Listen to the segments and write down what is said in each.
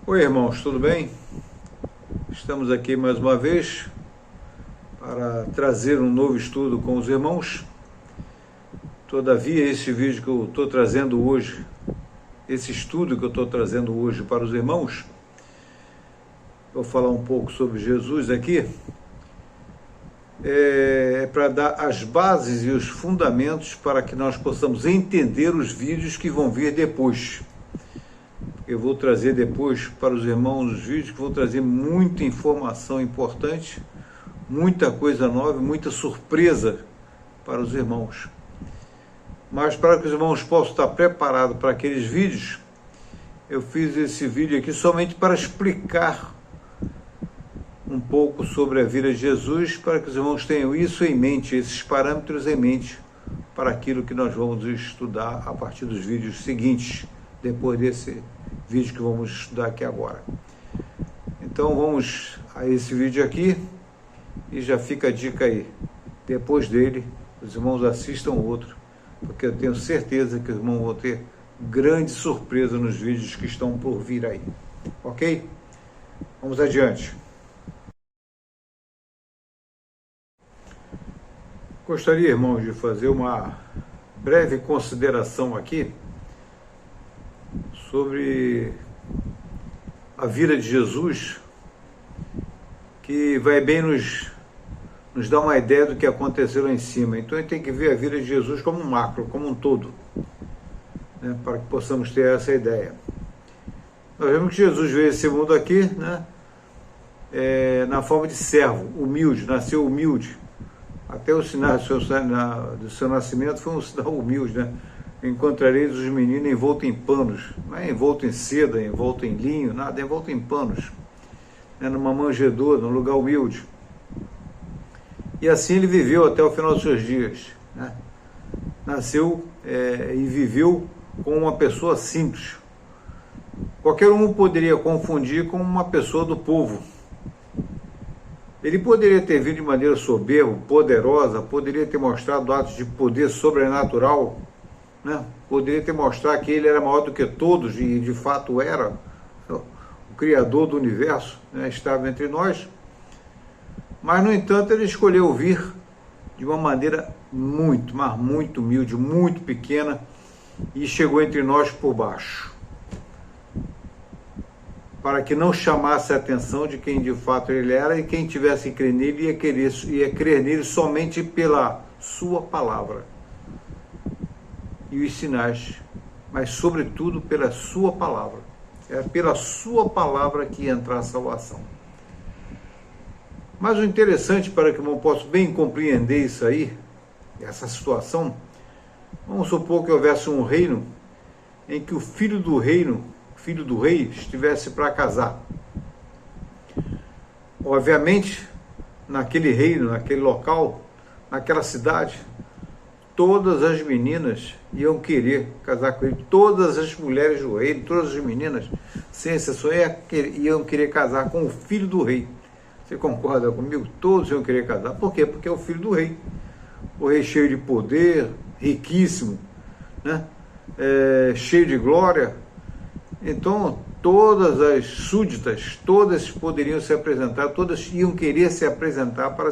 Oi, irmãos, tudo bem? Estamos aqui mais uma vez para trazer um novo estudo com os irmãos. Todavia, esse vídeo que eu estou trazendo hoje, esse estudo que eu estou trazendo hoje para os irmãos, vou falar um pouco sobre Jesus aqui, é para dar as bases e os fundamentos para que nós possamos entender os vídeos que vão vir depois. Eu vou trazer depois para os irmãos os vídeos que vão trazer muita informação importante, muita coisa nova, muita surpresa para os irmãos. Mas para que os irmãos possam estar preparados para aqueles vídeos, eu fiz esse vídeo aqui somente para explicar um pouco sobre a vida de Jesus, para que os irmãos tenham isso em mente, esses parâmetros em mente, para aquilo que nós vamos estudar a partir dos vídeos seguintes, depois desse vídeo que vamos estudar aqui agora. Então vamos a esse vídeo aqui e já fica a dica aí. Depois dele, os irmãos assistam outro, porque eu tenho certeza que os irmãos vão ter grande surpresa nos vídeos que estão por vir aí. Ok? Vamos adiante. Gostaria, irmãos, de fazer uma breve consideração aqui sobre a vida de Jesus, que vai bem nos dar uma ideia do que aconteceu lá em cima. Então a gente tem que ver a vida de Jesus como um macro, como um todo, né, para que possamos ter essa ideia. Nós vemos que Jesus veio a esse mundo aqui, né, na forma de servo, humilde, nasceu humilde. Até o sinal do seu nascimento foi um sinal humilde, né? Encontrareis os meninos envoltos em panos, não é envolto em seda, envolto em linho, nada, envolto em panos, né? Numa manjedoura, num lugar humilde. E assim ele viveu até o final dos seus dias, né? Nasceu e viveu como uma pessoa simples. Qualquer um poderia confundir com uma pessoa do povo. Ele poderia ter vindo de maneira soberba, poderosa, poderia ter mostrado atos de poder sobrenatural, né? Poderia ter mostrado que ele era maior do que todos, e de fato era. O Criador do universo, né, estava entre nós. Mas, no entanto, ele escolheu vir de uma maneira muito, mas muito humilde, muito pequena, e chegou entre nós por baixo, para que não chamasse a atenção de quem de fato ele era, e quem tivesse que crer nele ia crer nele somente pela sua palavra e os sinais, mas sobretudo pela sua palavra. É pela sua palavra que ia entrar a salvação. Mas o interessante, para que eu possa bem compreender isso aí, essa situação, vamos supor que houvesse um reino em que o filho do rei estivesse para casar. Obviamente, naquele reino, naquele local, naquela cidade, todas as meninas iam querer casar com ele, todas as mulheres do reino, todas as meninas, sem exceção, iam querer casar com o filho do rei. Você concorda comigo? Todos iam querer casar. Por quê? Porque é o filho do rei. O rei cheio de poder, riquíssimo, né? Cheio de glória. Então, todas as súditas, todas poderiam se apresentar, todas iam querer se apresentar para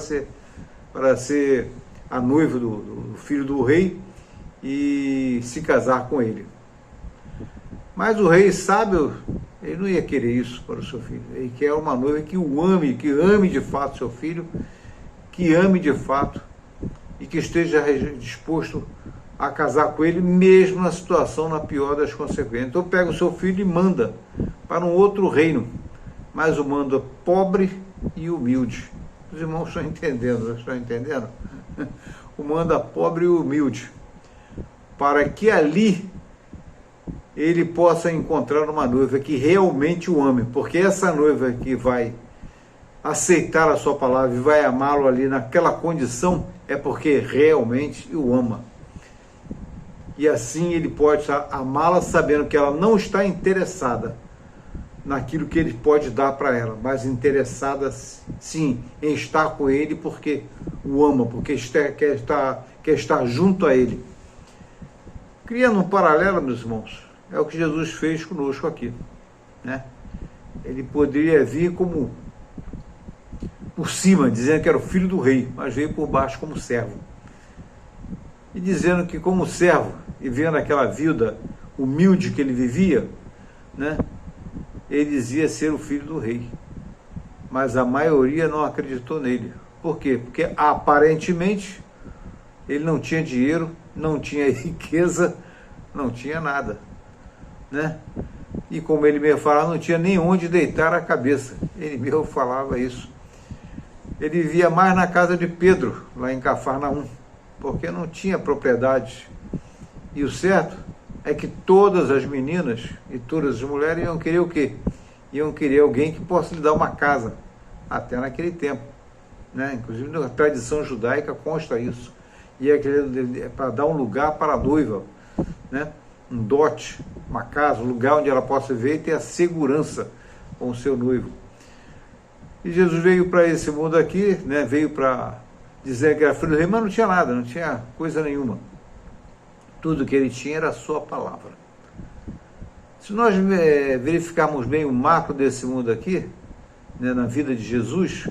ser a noiva do filho do rei e se casar com ele. Mas o rei sábio, ele não ia querer isso para o seu filho. Ele quer uma noiva que o ame, que ame de fato seu filho, que ame de fato e que esteja disposto a casar com ele, mesmo na situação, na pior das consequências. Então pega o seu filho e manda para um outro reino, mas o manda pobre e humilde. Os irmãos estão entendendo? O manda pobre e humilde, para que ali ele possa encontrar uma noiva que realmente o ame, porque essa noiva que vai aceitar a sua palavra e vai amá-lo ali naquela condição, é porque realmente o ama. E assim ele pode amá-la sabendo que ela não está interessada naquilo que ele pode dar para ela, mas interessada sim em estar com ele porque o ama, porque quer estar junto a ele. Criando um paralelo, meus irmãos, é o que Jesus fez conosco aqui, né? ele poderia vir como por cima, dizendo que era o filho do rei, mas veio por baixo como servo. E dizendo que como servo, e vendo aquela vida humilde que ele vivia, né, ele dizia ser o filho do rei. Mas a maioria não acreditou nele. Por quê? Porque aparentemente ele não tinha dinheiro, não tinha riqueza, não tinha nada, né? E como ele mesmo falava, não tinha nem onde deitar a cabeça. Ele mesmo falava isso. Ele vivia mais na casa de Pedro, lá em Cafarnaum, porque não tinha propriedade. E o certo é que todas as meninas e todas as mulheres iam querer o quê? Iam querer alguém que possa lhe dar uma casa, até naquele tempo, né? Inclusive na tradição judaica consta isso. E é para dar um lugar para a noiva, né? Um dote, uma casa, um lugar onde ela possa ver e ter a segurança com o seu noivo. E Jesus veio para esse mundo aqui, né? Veio para dizer que era filho do rei, mas não tinha nada, não tinha coisa nenhuma. Tudo que ele tinha era a sua palavra. Se nós verificarmos bem o macro desse mundo aqui, né, na vida de Jesus,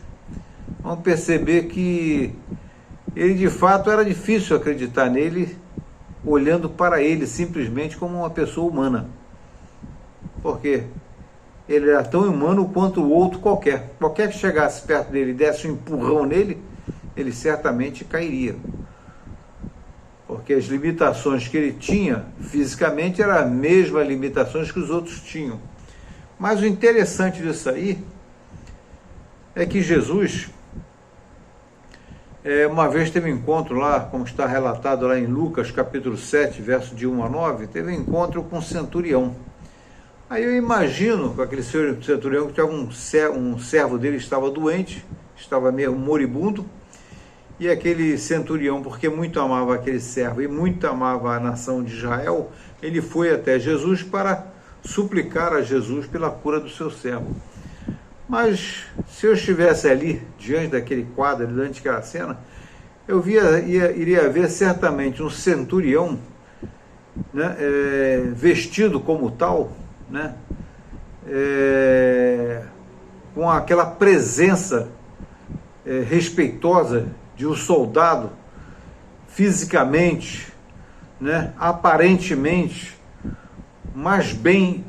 vamos perceber que ele de fato era difícil acreditar nele, olhando para ele simplesmente como uma pessoa humana. Por quê? Ele era tão humano quanto o outro qualquer. Qualquer que chegasse perto dele e desse um empurrão nele, ele certamente cairia. Porque as limitações que ele tinha fisicamente eram as mesmas limitações que os outros tinham. Mas o interessante disso aí é que Jesus, uma vez teve um encontro lá, como está relatado lá em Lucas, capítulo 7, verso de 1 a 9, teve um encontro com um centurião. Aí eu imagino com aquele centurião que tinha um servo dele estava doente, estava meio moribundo, e aquele centurião, porque muito amava aquele servo e muito amava a nação de Israel, ele foi até Jesus para suplicar a Jesus pela cura do seu servo. Mas se eu estivesse ali, diante daquele quadro, diante daquela cena, eu iria ver certamente um centurião, né, vestido como tal, né, com aquela presença respeitosa de um soldado, fisicamente, né, aparentemente, mais bem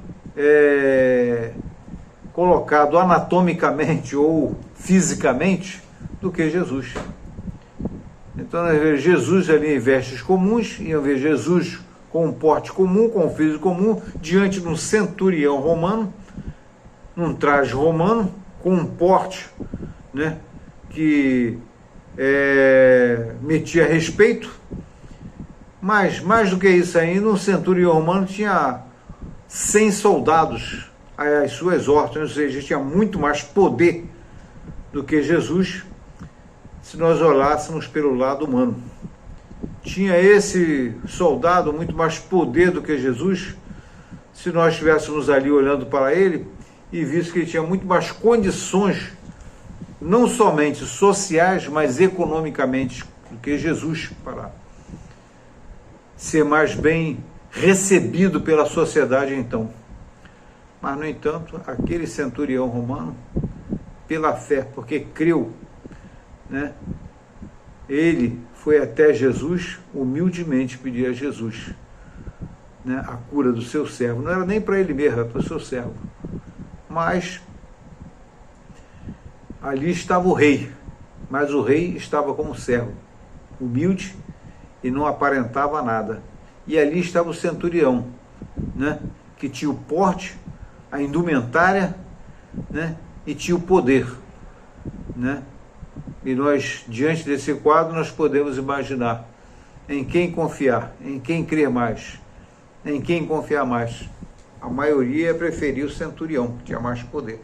colocado anatomicamente ou fisicamente do que Jesus. Então, nós vemos Jesus ali em vestes comuns, iam ver Jesus com um porte comum, com um físico comum, diante de um centurião romano, num traje romano, com um porte, né, que metia respeito. Mas, mais do que isso ainda, um centurião romano tinha 100 soldados às suas ordens, ou seja, tinha muito mais poder do que Jesus, se nós olhássemos pelo lado humano. Tinha esse soldado muito mais poder do que Jesus, se nós estivéssemos ali olhando para ele e visto que ele tinha muito mais condições, não somente sociais, mas economicamente, do que Jesus, para ser mais bem recebido pela sociedade então. Mas, no entanto, aquele centurião romano, pela fé, porque creu, né, ele foi até Jesus, humildemente pedir a Jesus, né, a cura do seu servo. Não era nem para ele mesmo, era para o seu servo. Mas ali estava o rei, mas o rei estava como servo, humilde e não aparentava nada. E ali estava o centurião, né, que tinha o porte, a indumentária, né, e tinha o poder, né? E nós, diante desse quadro, nós podemos imaginar em quem confiar, em quem crer mais, em quem confiar mais. A maioria preferiu o centurião, que tinha mais poder.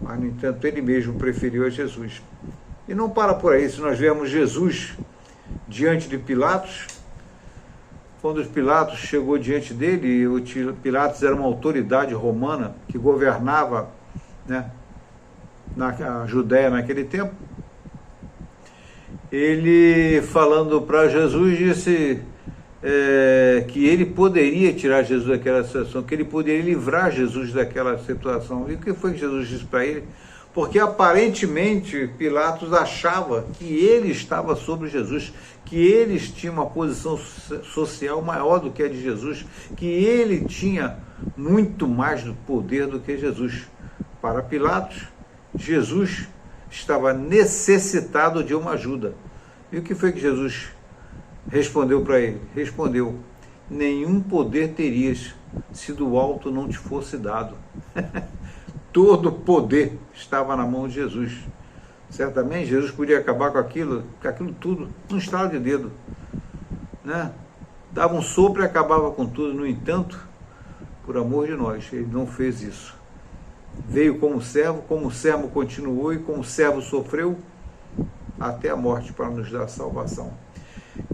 Mas, no entanto, ele mesmo preferiu a Jesus. E não para por aí. Se nós vemos Jesus diante de Pilatos, quando Pilatos chegou diante dele, Pilatos era uma autoridade romana que governava, né, na Judéia naquele tempo. Ele, falando para Jesus, disse: que ele poderia tirar Jesus daquela situação, que ele poderia livrar Jesus daquela situação. E o que foi que Jesus disse para ele? Porque aparentemente Pilatos achava que ele estava sobre Jesus, que eles tinham uma posição social maior do que a de Jesus, que ele tinha muito mais do poder do que Jesus. Para Pilatos, Jesus estava necessitado de uma ajuda. E o que foi que Jesus respondeu para ele? Respondeu: nenhum poder terias se do alto não te fosse dado. Todo poder estava na mão de Jesus. Certamente Jesus podia acabar com aquilo tudo num estalo de dedo, né? Dava um sopro e acabava com tudo. No entanto, por amor de nós, ele não fez isso. Veio como servo continuou e como servo sofreu até a morte para nos dar salvação.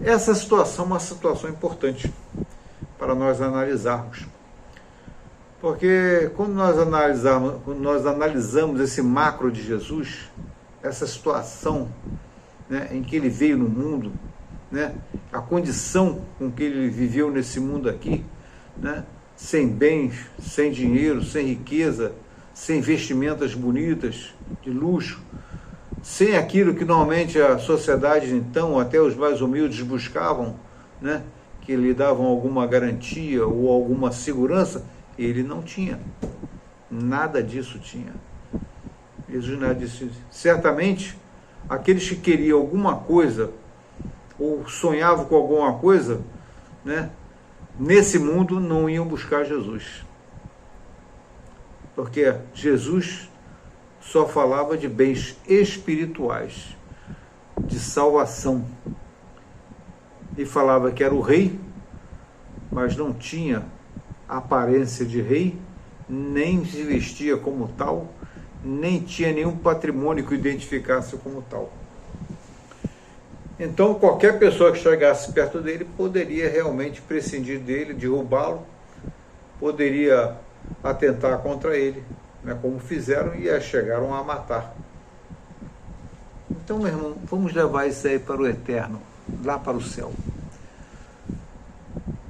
Essa situação é uma situação importante para nós analisarmos. Porque quando nós analisamos esse macro de Jesus, essa situação, né, em que ele veio no mundo, né, a condição com que ele viveu nesse mundo aqui, né, sem bens, sem dinheiro, sem riqueza, sem vestimentas bonitas, de luxo, sem aquilo que normalmente a sociedade, então, até os mais humildes buscavam, né, que lhe davam alguma garantia ou alguma segurança, ele não tinha. Nada disso tinha. Jesus disse: certamente, aqueles que queriam alguma coisa, ou sonhavam com alguma coisa, né, nesse mundo não iam buscar Jesus. Porque Jesus só falava de bens espirituais, de salvação. E falava que era o rei, mas não tinha aparência de rei, nem se vestia como tal, nem tinha nenhum patrimônio que o identificasse como tal. Então, qualquer pessoa que chegasse perto dele poderia realmente prescindir dele, derrubá-lo, poderia atentar contra ele, né, como fizeram e chegaram a matar. Então, meu irmão, vamos levar isso aí para o eterno, lá para o céu.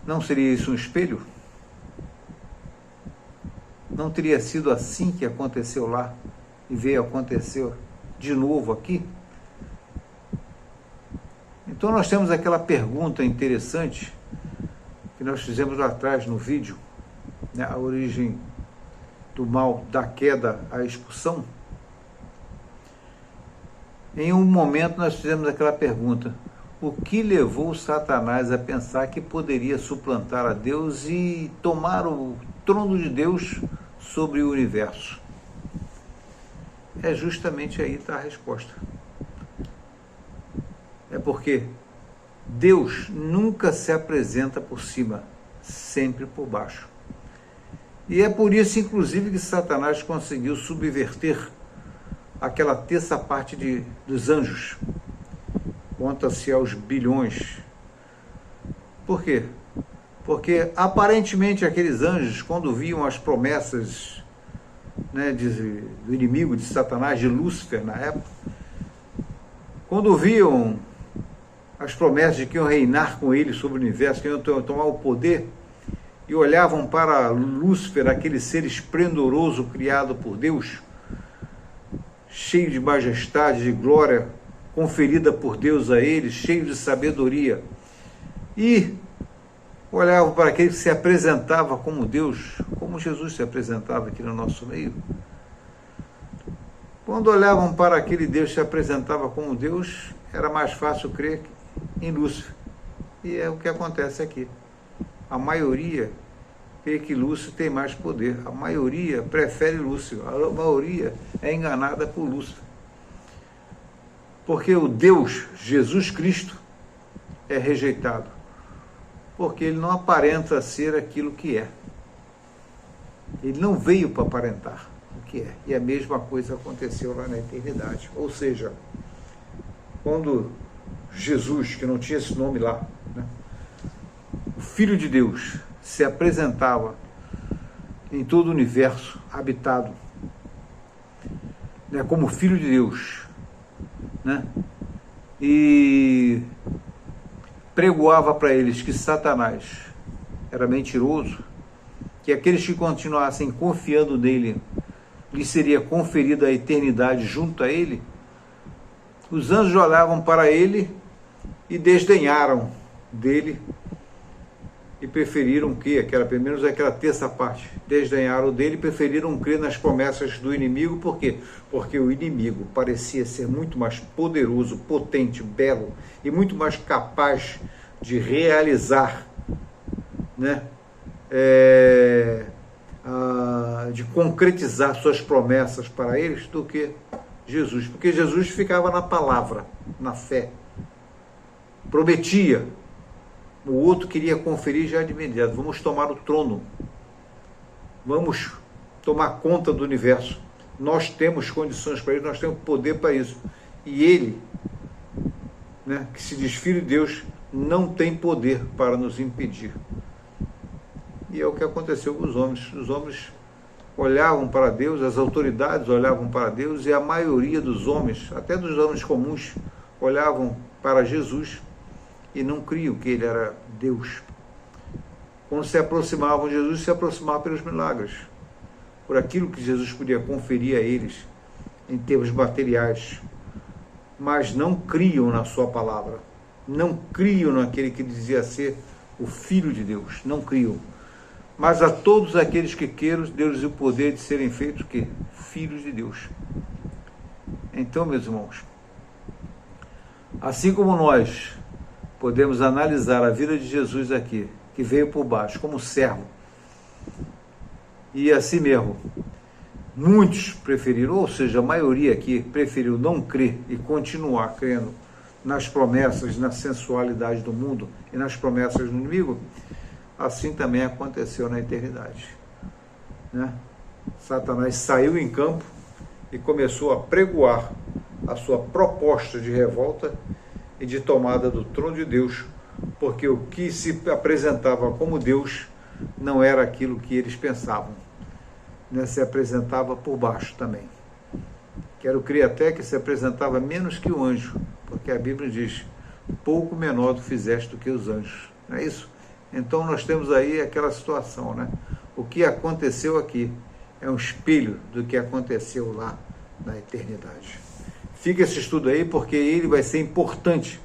Não seria isso um espelho? Não teria sido assim que aconteceu lá e veio acontecer de novo aqui? Então nós temos aquela pergunta interessante que nós fizemos lá atrás no vídeo, né, a origem do mal, da queda à expulsão. Em um momento nós fizemos aquela pergunta: o que levou Satanás a pensar que poderia suplantar a Deus e tomar o trono de Deus sobre o universo? É justamente aí está a resposta. É porque Deus nunca se apresenta por cima, sempre por baixo. E é por isso, inclusive, que Satanás conseguiu subverter aquela terça parte dos anjos. Conta-se aos bilhões. Por quê? Porque aparentemente aqueles anjos, quando viam as promessas, né, do inimigo de Satanás, de Lúcifer na época, quando viam as promessas de que iam reinar com ele sobre o universo, que iam tomar o poder, e olhavam para Lúcifer, aquele ser esplendoroso criado por Deus, cheio de majestade, de glória, conferida por Deus a ele, cheio de sabedoria, e olhavam para aquele que se apresentava como Deus, como Jesus se apresentava aqui no nosso meio. Quando olhavam para aquele Deus que se apresentava como Deus, era mais fácil crer em Lúcifer. E é o que acontece aqui. A maioria crê que Lúcifer tem mais poder. A maioria prefere Lúcifer. A maioria é enganada por Lúcifer. Porque o Deus, Jesus Cristo, é rejeitado. Porque ele não aparenta ser aquilo que é. Ele não veio para aparentar o que é. E a mesma coisa aconteceu lá na eternidade. Ou seja, quando Jesus, que não tinha esse nome lá, né, o Filho de Deus, se apresentava em todo o universo habitado, né, como Filho de Deus, né, e pregoava para eles que Satanás era mentiroso, que aqueles que continuassem confiando nele, lhe seria conferida a eternidade junto a ele, os anjos olhavam para ele e desdenharam dele e preferiram que, pelo menos aquela terça parte, desdenharam dele e preferiram crer nas promessas do inimigo. Por quê? Porque o inimigo parecia ser muito mais poderoso, potente, belo e muito mais capaz de realizar, né? De concretizar suas promessas para eles do que Jesus, porque Jesus ficava na palavra, na fé, prometia. O outro queria conferir já de imediato: vamos tomar o trono, vamos tomar conta do universo, nós temos condições para isso, nós temos poder para isso. E ele, né, que se diz filho de Deus, não tem poder para nos impedir. E é o que aconteceu com os homens. Os homens olhavam para Deus, as autoridades olhavam para Deus, e a maioria dos homens, até dos homens comuns, olhavam para Jesus e não criam que ele era Deus. Quando se aproximavam de Jesus, se aproximavam pelos milagres, por aquilo que Jesus podia conferir a eles em termos materiais, mas não criam na sua palavra, não criam naquele que dizia ser o Filho de Deus, não criam. Mas a todos aqueles que queiram, Deus deu o poder de serem feitos que filhos de Deus. Então, meus irmãos, assim como nós podemos analisar a vida de Jesus aqui, que veio por baixo como servo, e assim mesmo, muitos preferiram, ou seja, a maioria aqui preferiu não crer e continuar crendo nas promessas, na sensualidade do mundo e nas promessas do inimigo. Assim também aconteceu na eternidade, né? Satanás saiu em campo e começou a pregoar a sua proposta de revolta e de tomada do trono de Deus, porque o que se apresentava como Deus não era aquilo que eles pensavam, né? Se apresentava por baixo também. Quero crer até que se apresentava menos que o anjo, porque a Bíblia diz: pouco menor tu fizeste do que os anjos, não é isso? Então nós temos aí aquela situação, né? O que aconteceu aqui é um espelho do que aconteceu lá na eternidade. Fica esse estudo aí, porque ele vai ser importante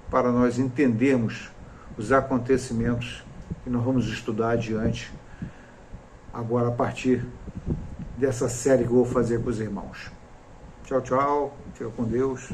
para nós entendermos os acontecimentos que nós vamos estudar adiante, agora a partir dessa série que eu vou fazer com os irmãos. Tchau, tchau. Fica com Deus.